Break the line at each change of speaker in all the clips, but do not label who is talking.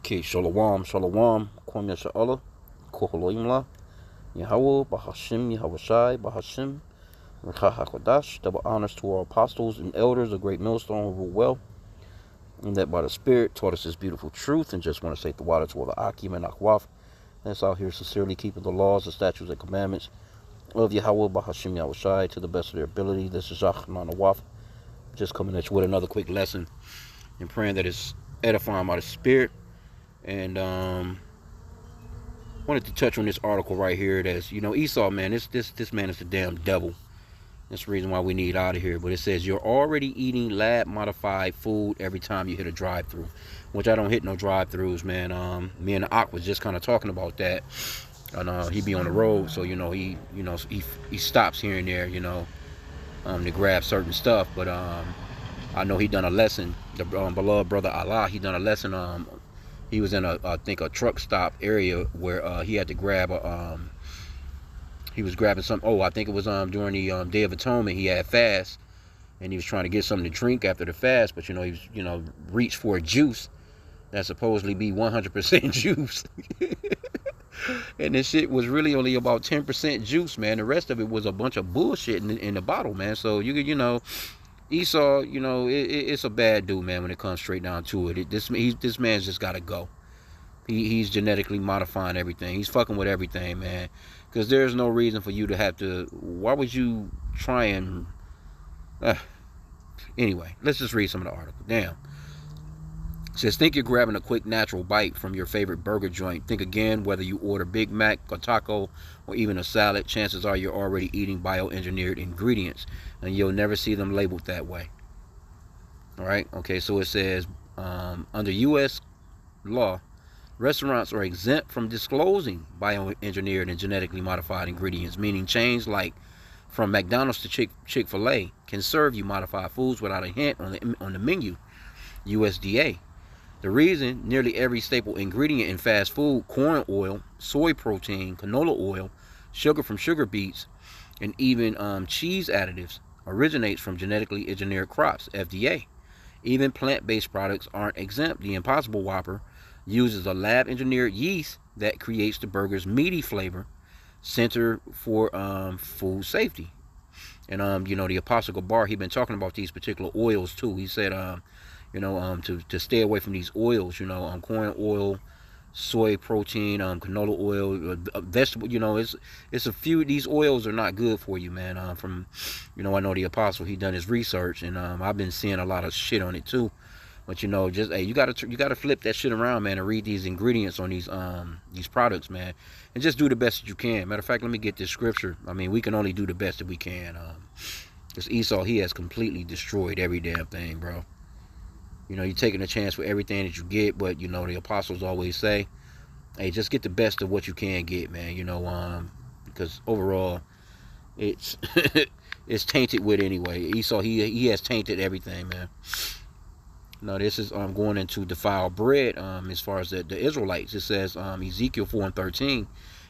Okay, Shalom, Shalom, Kwam Yasha'Allah, Koholoimla, Yahweh, Bahashim, Yahushai, Bahashim, Rekha HaKodash, double honors to our apostles and elders, a great millstone who rule well, and that by the Spirit taught us this beautiful truth, and just want to say the water to all the H.I.M and Akwaf that's out here sincerely keeping the laws, the statutes, and commandments of Yahweh, Bahashim, Yahushai, to the best of their ability. This is Yachman Awaf, just coming at you with another quick lesson and praying that it's edifying by the Spirit. And wanted to touch on this article right here. That's, Esau, man, this man is the damn devil. That's the reason why we need out of here. But it says you're already eating lab modified food every time you hit a drive-through, which I don't hit no drive-throughs, man. Me and the Ak was just kind of talking about that. And he be on the road, so he stops here and there, to grab certain stuff. But I know he done a lesson. The beloved brother Allah, he done a lesson. He was in I think a truck stop area where he had to grab he was grabbing some. Oh, I think it was during the Day of Atonement. He had fast, and he was trying to get something to drink after the fast. But he was reached for a juice that supposedly be 100% juice, and this shit was really only about 10% juice, man. The rest of it was a bunch of bullshit in the bottle, man. So Esau, it's a bad dude, man, when it comes straight down to it. This man's just got to go. He's genetically modifying everything. He's fucking with everything, man. Because there's no reason for you to have to... Why would you try and... Anyway, let's just read some of the article. Damn. It says, think you're grabbing a quick natural bite from your favorite burger joint. Think again whether you order Big Mac, a taco, or even a salad. Chances are you're already eating bioengineered ingredients, and you'll never see them labeled that way. All right? Okay, so it says, under U.S. law, restaurants are exempt from disclosing bioengineered and genetically modified ingredients, meaning chains like from McDonald's to Chick-fil-A can serve you modified foods without a hint on the menu. USDA. The reason nearly every staple ingredient in fast food, corn oil, soy protein, canola oil, sugar from sugar beets, and even cheese additives originates from genetically engineered crops, FDA. Even plant-based products aren't exempt. The Impossible Whopper uses a lab-engineered yeast that creates the burger's meaty flavor, Center for Food Safety. And the Apostle Gabar, he been talking about these particular oils too. He said to stay away from these oils, corn oil, soy protein, canola oil, vegetable, it's a few. These oils are not good for you, man. I know the Apostle, he done his research, and I've been seeing a lot of shit on it too. But just hey, you gotta flip that shit around, man, and read these ingredients on these products, man, and just do the best that you can. Matter of fact, let me get this scripture. I mean, we can only do the best that we can. Because Esau, he has completely destroyed every damn thing, bro. You're taking a chance with everything that you get, but the apostles always say, hey, just get the best of what you can get, man. Because overall, it's it's tainted with anyway. Esau, he has tainted everything, man. Now this is going into defiled bread. As far as the Israelites, it says Ezekiel 4:13,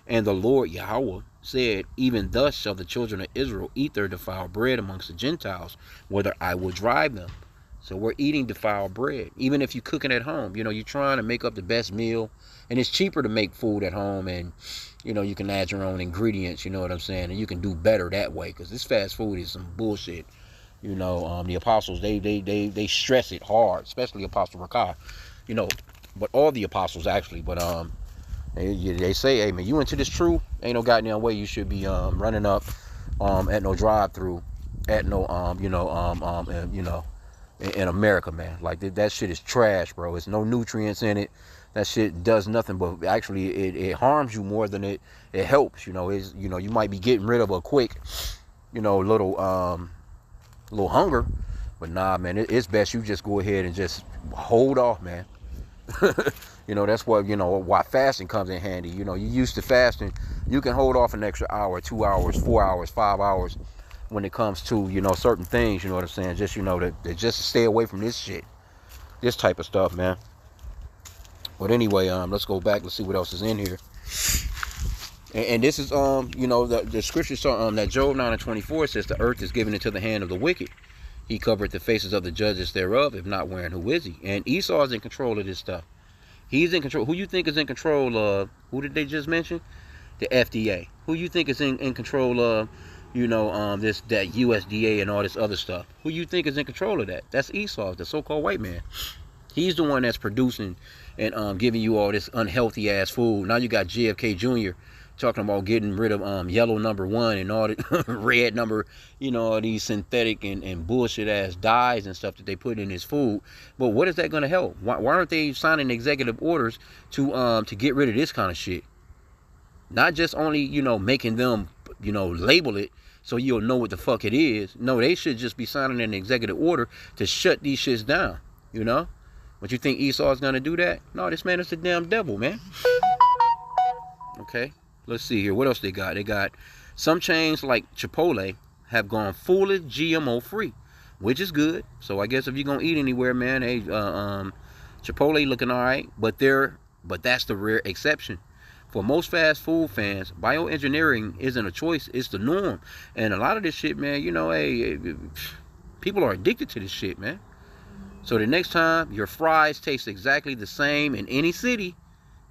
and the Lord Yahweh said, even thus shall the children of Israel eat their defiled bread amongst the Gentiles, whither I will drive them. So we're eating defiled bread. Even if you're cooking at home, you're trying to make up the best meal, and it's cheaper to make food at home, and you can add your own ingredients, you know what I'm saying, and you can do better that way, because this fast food is some bullshit. The apostles, they stress it hard, especially Apostle Rakah, but all the apostles actually, but they say, hey man, you into this true, ain't no goddamn way you should be running up at no drive-through, at no in America, man. Like that shit is trash, bro. It's no nutrients in it. That shit does nothing but actually it harms you more than it helps. You might be getting rid of a quick, little hunger, but nah, man. It's best you just go ahead and just hold off, man. That's what why fasting comes in handy. You used to fasting, you can hold off an extra hour, 2 hours, 4 hours, 5 hours. When it comes to certain things, you know what I'm saying, just that just stay away from this shit, this type of stuff, man. But anyway, let's go back. Let's see what else is in here. And this is the scripture that Job 9:24 says, the earth is given into the hand of the wicked. He covered the faces of the judges thereof. If not, wherein who is he? And Esau is in control of this stuff. He's in control. Who you think is in control of? Who did they just mention? The FDA. Who you think is in control of? That USDA and all this other stuff. Who you think is in control of that? That's Esau, the so-called white man. He's the one that's producing and giving you all this unhealthy ass food. Now you got JFK Jr. talking about getting rid of yellow number 1 and all the red number, all these synthetic and bullshit ass dyes and stuff that they put in his food. But what is that going to help? Why aren't they signing executive orders to get rid of this kind of shit? Not just only making them label it so you'll know what the fuck it is. No, they should just be signing an executive order to shut these shits down. But you think Esau's gonna do that? No, this man is the damn devil, man. Okay, let's see here. What else they got? They got some chains like Chipotle have gone fully GMO free, which is good. So I guess if you're gonna eat anywhere, man, hey, Chipotle looking all right, but that's the rare exception. For most fast food fans, bioengineering isn't a choice; it's the norm. And a lot of this shit, man, hey, people are addicted to this shit, man. So the next time your fries taste exactly the same in any city,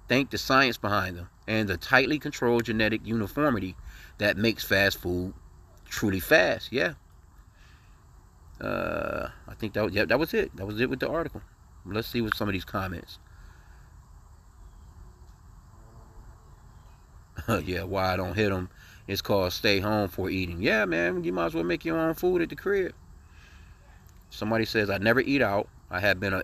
thank the science behind them and the tightly controlled genetic uniformity that makes fast food truly fast. Yeah. I think that was it. That was it with the article. Let's see what some of these comments. Yeah, why I don't hit them. It's called stay home for eating. Yeah, man, you might as well make your own food at the crib. Somebody says, I never eat out. I have been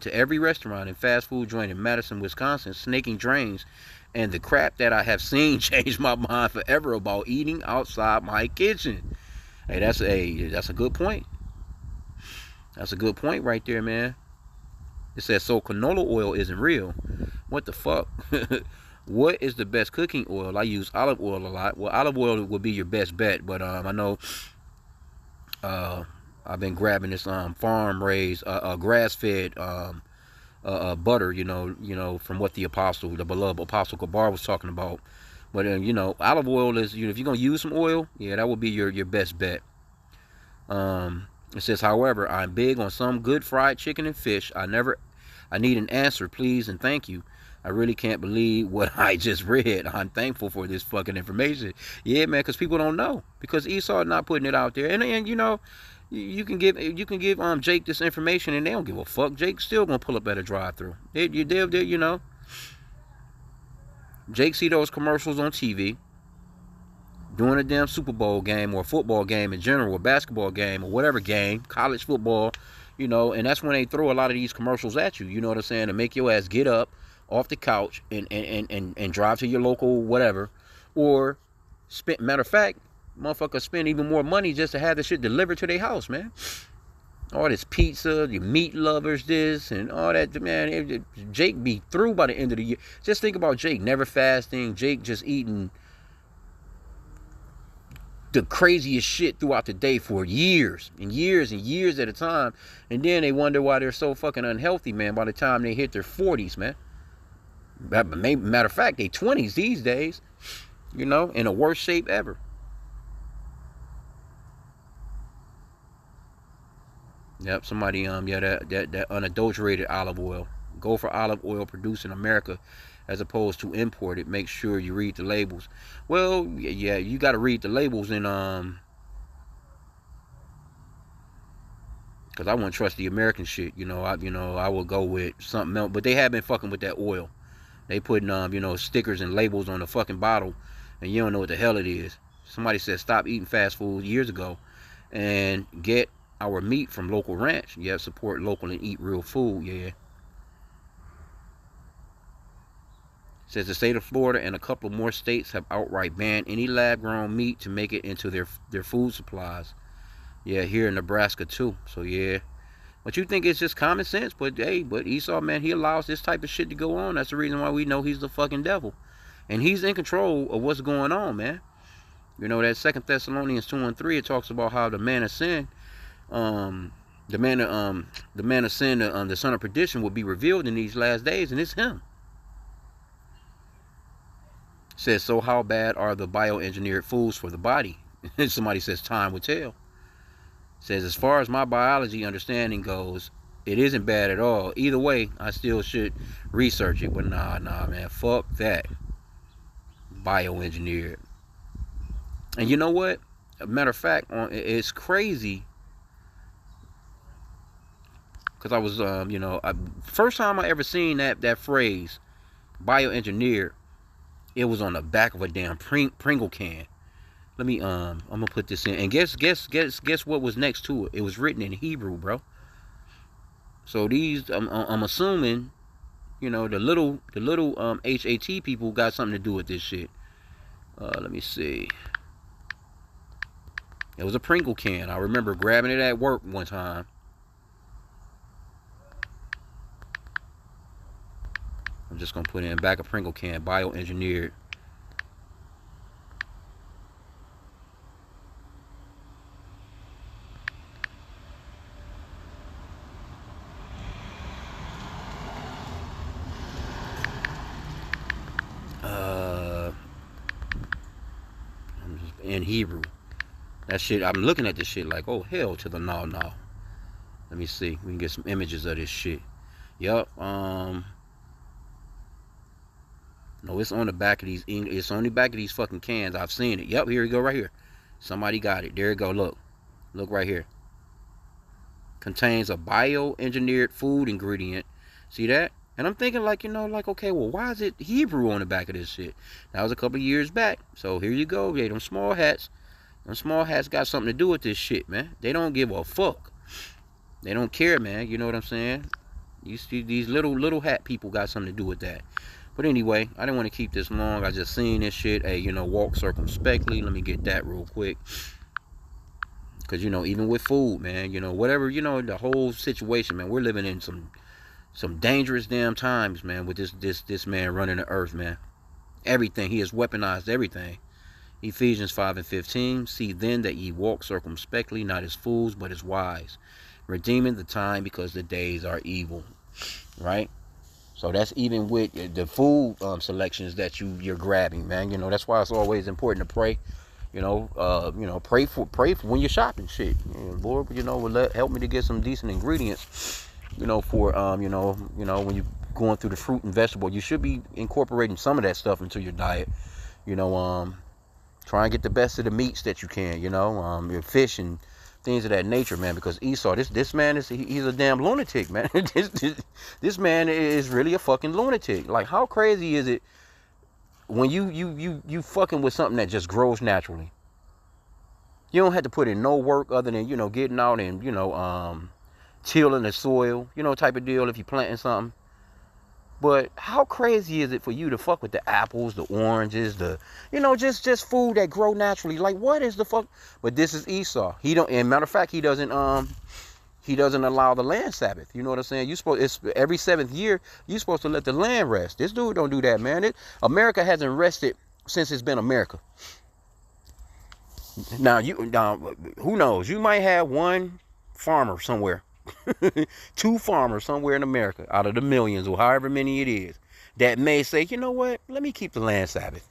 to every restaurant and fast food joint in Madison, Wisconsin, snaking drains, and the crap that I have seen changed my mind forever about eating outside my kitchen. Hey, that's a good point. That's a good point right there, man. It says, so canola oil isn't real. What the fuck? What is the best cooking oil? I use olive oil a lot. Well, olive oil would be your best bet, but I know I've been grabbing this farm raised grass-fed butter, from what the beloved Apostle Kabar was talking about. But olive oil is, if you're gonna use some oil, yeah, that would be your best bet. It says, however, I'm big on some good fried chicken and fish. I need an answer, please and thank you. I really can't believe what I just read. I'm thankful for this fucking information. Yeah, man, because people don't know. Because Esau not putting it out there. And you can give Jake this information and they don't give a fuck. Jake's still gonna pull up at a drive-thru. Jake see those commercials on TV during a damn Super Bowl game or a football game in general, or basketball game or whatever game, college football, and that's when they throw a lot of these commercials at you. You know what I'm saying? To make your ass get up off the couch and drive to your local whatever, or matter of fact, motherfuckers spend even more money just to have the shit delivered to their house, man. All this pizza, your meat lovers, this and all that, man. Jake be through by the end of the year. Just think about Jake never fasting. Jake just eating the craziest shit throughout the day for years and years and years at a time, and then they wonder why they're so fucking unhealthy, man, by the time they hit their 40s, man. Matter of fact, they 20s these days, in the worst shape ever. Yep, somebody, that unadulterated olive oil. Go for olive oil produced in America as opposed to imported. Make sure you read the labels. Well, yeah, you got to read the labels, and because I wouldn't trust the American shit. I will go with something else. But they have been fucking with that oil. They putting stickers and labels on the fucking bottle, and you don't know what the hell it is. Somebody said stop eating fast food years ago, and get our meat from local ranch. Yeah, support local and eat real food. Yeah. Says the state of Florida and a couple more states have outright banned any lab-grown meat to make it into their food supplies. Yeah, here in Nebraska too. So yeah. But you think it's just common sense, but hey, Esau, man, he allows this type of shit to go on. That's the reason why we know he's the fucking devil. And he's in control of what's going on, man. That 2 Thessalonians 2:3, it talks about how the man of sin, the man of sin, the son of perdition, will be revealed in these last days, and it's him. It says, so how bad are the bioengineered foods for the body? Somebody says time will tell. It says, as far as my biology understanding goes, It isn't bad at all. Either way, I still should research it. But nah, man. Fuck that. Bioengineered. And you know what? A matter of fact, it's crazy. Because I was, first time I ever seen that phrase, bioengineered, it was on the back of a damn Pringle can. Let me, I'm gonna put this in. And guess what was next to it? It was written in Hebrew, bro. So these, I'm assuming, the little HAT people got something to do with this shit. Let me see. It was a Pringle can. I remember grabbing it at work one time. I'm just gonna put in back a Pringle can, bioengineered. I'm just in Hebrew. That shit, I'm looking at this shit like, oh hell to the no. Let me see. We can get some images of this shit. Yup. No, it's on the back of these. It's on the back of these fucking cans. I've seen it. Yep, here you go, right here. Somebody got it. There you go. Look right here. Contains a bioengineered food ingredient. See that? And I'm thinking like, okay, well, why is it Hebrew on the back of this shit? That was a couple years back. So here you go. Yeah, them small hats. Them small hats got something to do with this shit, man. They don't give a fuck. They don't care, man. You know what I'm saying? You see, these little hat people got something to do with that. But anyway, I didn't want to keep this long. I just seen this shit. Hey, walk circumspectly. Let me get that real quick. Because, even with food, man, whatever, the whole situation, man, we're living in some dangerous damn times, man, with this man running the earth, man. Everything. He has weaponized everything. Ephesians 5:15. See then that ye walk circumspectly, not as fools, but as wise, redeeming the time because the days are evil. Right? So that's even with the food selections that you're grabbing, man. That's why it's always important to pray. Pray for when you're shopping, shit. Lord, help me to get some decent ingredients. For when you're going through the fruit and vegetable, you should be incorporating some of that stuff into your diet. Try and get the best of the meats that you can. Your fish and things of that nature, man. Because Esau, this man he's a damn lunatic, man. This man is really a fucking lunatic. Like, how crazy is it when you fucking with something that just grows naturally? You don't have to put in no work other than getting out and tilling the soil, type of deal if you're planting something. But how crazy is it for you to fuck with the apples, the oranges, the just food that grow naturally? Like, what is the fuck? But this is Esau. He don't. And matter of fact, he doesn't allow the land Sabbath. You know what I'm saying? It's every 7th year you're supposed to let the land rest. This dude don't do that, man. America hasn't rested since it's been America. Now who knows? You might have one farmer somewhere. 2 farmers somewhere in America out of the millions or however many it is that may say, you know what, let me keep the land Sabbath.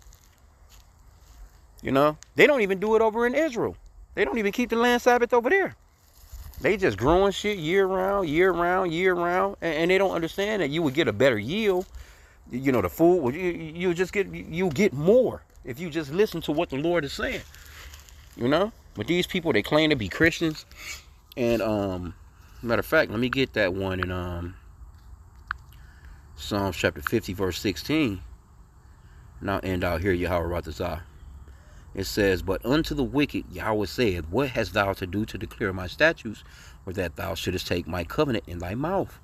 They don't even do it over in Israel. They don't even keep the land Sabbath over there. They just growing shit year round, and they don't understand that you would get a better yield. The food, you'll get more if you just listen to what the Lord is saying. But these people, they claim to be Christians, and matter of fact, let me get that one in Psalms chapter 50, verse 16. And I'll end out here, Yahweh Ratazah. It says, but unto the wicked Yahweh said, what hast thou to do to declare my statutes, or that thou shouldest take my covenant in thy mouth?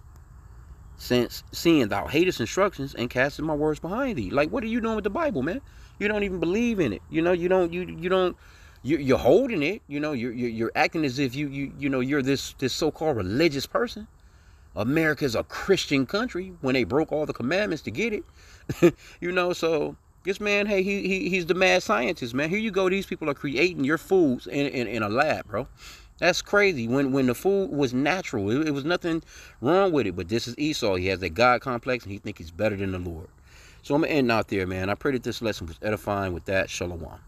Since seeing thou hatest instructions and castest my words behind thee. Like, what are you doing with the Bible, man? You don't even believe in it. You're holding it. You're acting as if you're this so-called religious person. America's a Christian country when they broke all the commandments to get it. So this man, hey, he's the mad scientist, man. Here you go. These people are creating your foods in a lab, bro. That's crazy. When the food was natural, it was nothing wrong with it. But this is Esau. He has that God complex, and he thinks he's better than the Lord. So I'm going to end out there, man. I pray that this lesson was edifying. With that, shalom.